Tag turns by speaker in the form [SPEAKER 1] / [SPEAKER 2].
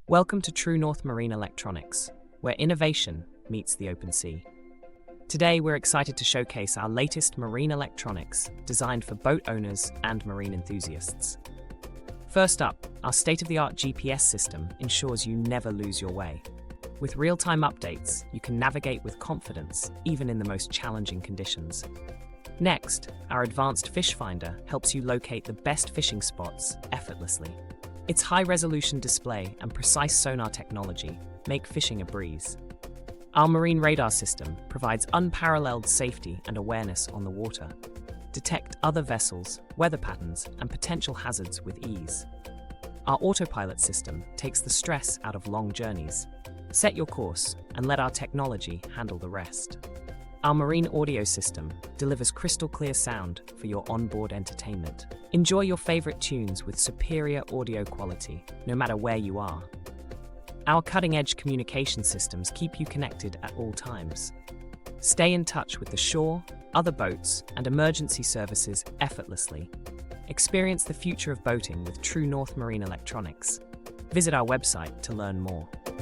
[SPEAKER 1] Welcome to True North Marine Electronics, where innovation meets the open sea. Today, we're excited to showcase our latest marine electronics designed for boat owners and marine enthusiasts. First up, our state-of-the-art GPS system ensures you never lose your way. With real-time updates, you can navigate with confidence, even in the most challenging conditions. Next, our advanced fish finder helps you locate the best fishing spots effortlessly. Its high-resolution display and precise sonar technology make fishing a breeze. Our marine radar system provides unparalleled safety and awareness on the water. Detect other vessels, weather patterns, and potential hazards with ease. Our autopilot system takes the stress out of long journeys. Set your course and let our technology handle the rest. Our marine audio system delivers crystal clear sound for your onboard entertainment. Enjoy your favorite tunes with superior audio quality, no matter where you are. Our cutting-edge communication systems keep you connected at all times. Stay in touch with the shore, other boats, and emergency services effortlessly. Experience the future of boating with True North Marine Electronics. Visit our website to learn more.